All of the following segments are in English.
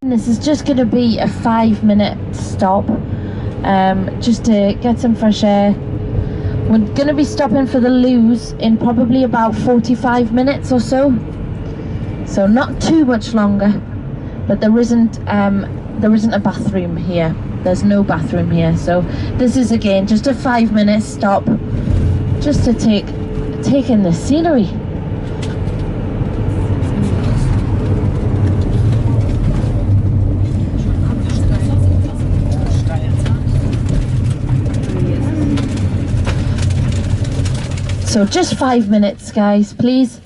This is just going to be a 5-minute stop, just to get some fresh air. We're going to be stopping for the loos in probably about 45 minutes or so. So not too much longer, but there isn't a bathroom here. There's no bathroom here. So this is again just a 5-minute stop, just to take in the scenery. So just 5 minutes, guys, please.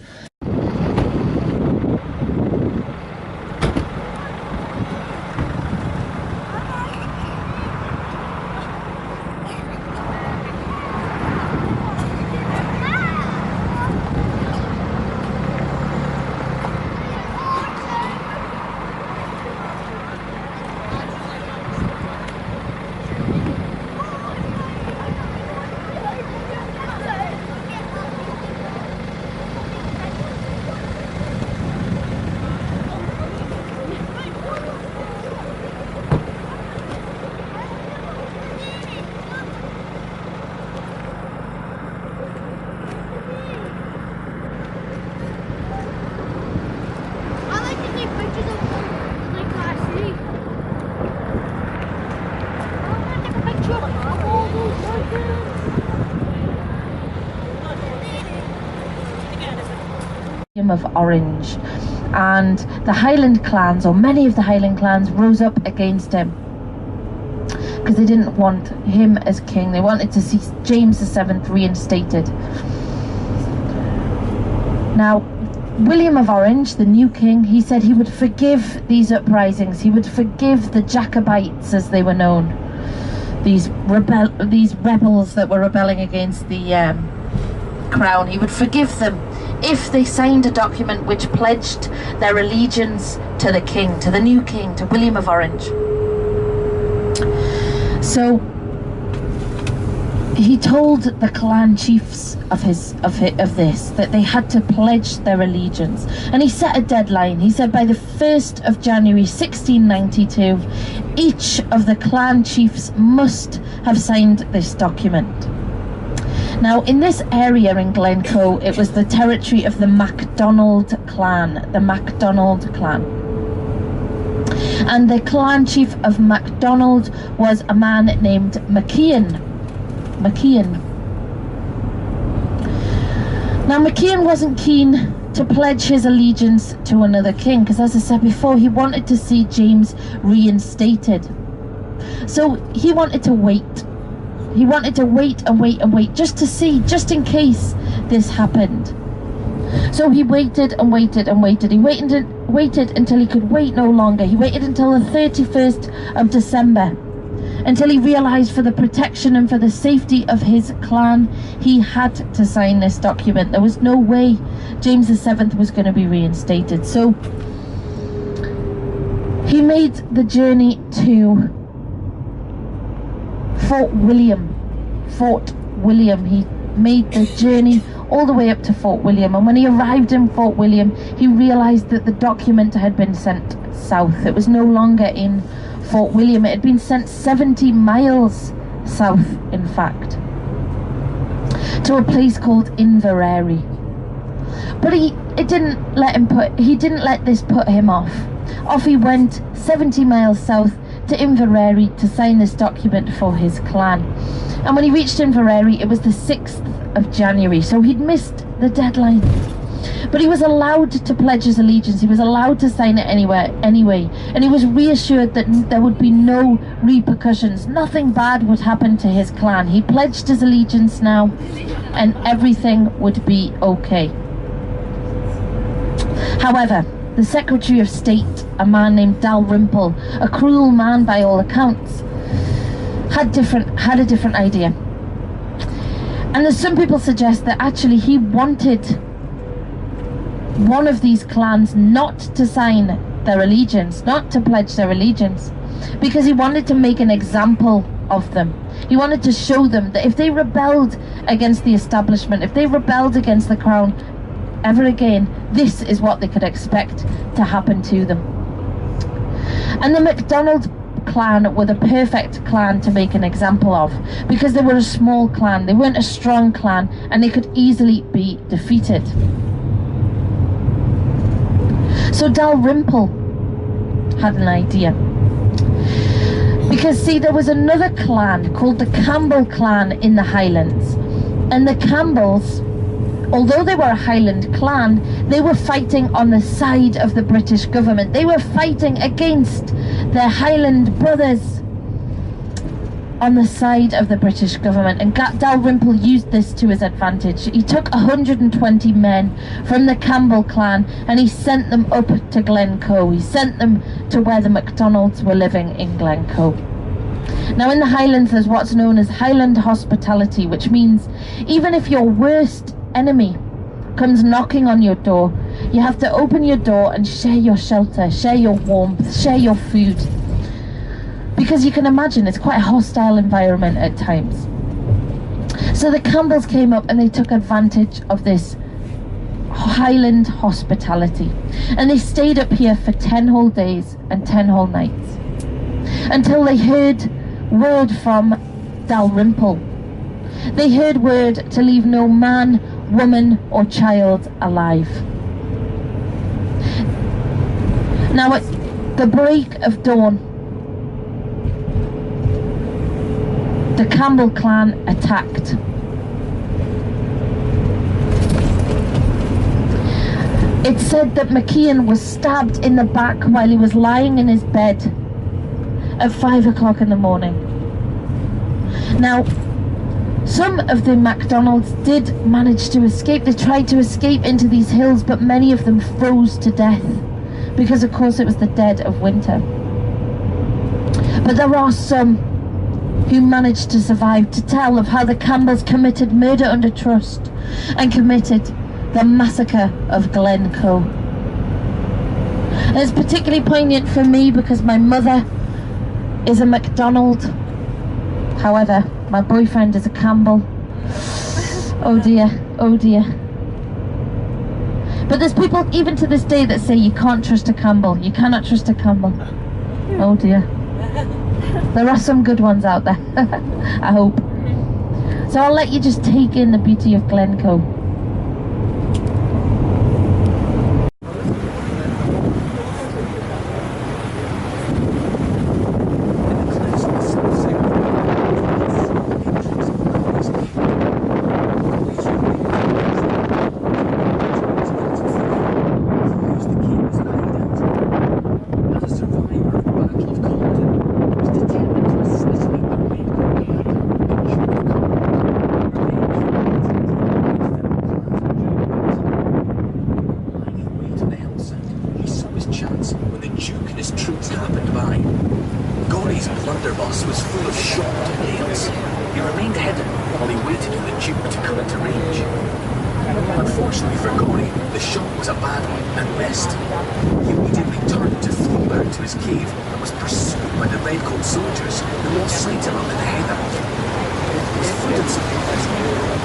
Of Orange, and the Highland clans, or many of the Highland clans, rose up against him because they didn't want him as king. They wanted to see James VII reinstated. Now William of Orange, the new king, he said he would forgive these uprisings. He would forgive the Jacobites, as they were known, these rebels that were rebelling against the crown. He would forgive them if they signed a document which pledged their allegiance to the king, to the new king, to William of Orange. So he told the clan chiefs of this that they had to pledge their allegiance, and he set a deadline. He said by the 1st of January 1692 each of the clan chiefs must have signed this document. Now, in this area in Glencoe, it was the territory of the MacDonald clan, And the clan chief of MacDonald was a man named MacIan. Now, MacIan wasn't keen to pledge his allegiance to another king, because as I said before, he wanted to see James reinstated. So he wanted to wait. He wanted to wait and wait and wait, just to see, just in case this happened. So he waited and waited and waited. He waited until he could wait no longer. He waited until the 31st of December, until he realised for the protection and for the safety of his clan, he had to sign this document. There was no way James VII was going to be reinstated. So he made the journey to Fort William. He made the journey all the way up to Fort William, and when he arrived in Fort William, he realized that the document had been sent south. It was no longer in Fort William. It had been sent 70 miles south, in fact, to a place called Inverary. But he didn't let this put him off. Off he went 70 miles south to Inverary to sign this document for his clan. And when he reached Inverary, it was the 6th of January, so he'd missed the deadline. But he was allowed to pledge his allegiance. He was allowed to sign it anyway, and he was reassured that there would be no repercussions. Nothing bad would happen to his clan. He pledged his allegiance now, and everything would be okay. However, the Secretary of State, a man named Dalrymple, a cruel man by all accounts, had a different idea. And there's some people suggest that actually he wanted one of these clans not to sign their allegiance, not to pledge their allegiance, because he wanted to make an example of them. He wanted to show them that if they rebelled against the establishment, if they rebelled against the crown ever again, this is what they could expect to happen to them. And the MacDonald clan were the perfect clan to make an example of, because they were a small clan, they weren't a strong clan, and they could easily be defeated. So Dalrymple had an idea. Because see, there was another clan called the Campbell clan in the Highlands. And the Campbells, although they were a Highland clan, they were fighting on the side of the British government. They were fighting against their Highland brothers on the side of the British government, and Dalrymple used this to his advantage. He took 120 men from the Campbell clan and he sent them up to Glencoe. He sent them to where the MacDonalds were living in Glencoe. Now in the Highlands there's what's known as Highland hospitality, which means even if your worst enemy comes knocking on your door, you have to open your door and share your shelter, share your warmth, share your food. Because you can imagine it's quite a hostile environment at times. So the Campbells came up and they took advantage of this Highland hospitality. And they stayed up here for 10 whole days and 10 whole nights. Until they heard word from Dalrymple. They heard word to leave no man, woman or child alive. Now at the break of dawn, the Campbell clan attacked. It said that McKeon was stabbed in the back while he was lying in his bed at 5 o'clock in the morning. Now, some of the MacDonalds did manage to escape. They tried to escape into these hills, but many of them froze to death because, of course, it was the dead of winter. But there are some who managed to survive to tell of how the Campbells committed murder under trust and committed the massacre of Glencoe. And it's particularly poignant for me because my mother is a MacDonald. However, my boyfriend is a Campbell. Oh dear, oh dear. But there's people even to this day that say you can't trust a Campbell. You cannot trust a Campbell. Oh dear. There are some good ones out there, I hope. So I'll let you just take in the beauty of Glencoe. blunderbuss was full of shot and nails. He remained hidden while he waited for the Duke to come into range. Unfortunately for Gory, the shot was a bad one and missed. He immediately turned to flee back to his cave and was pursued by the redcoat soldiers who lost sight of him in the heather. He was flooded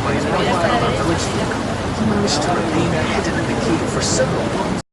by his wife and other village folk. He managed to remain hidden in the cave for several months.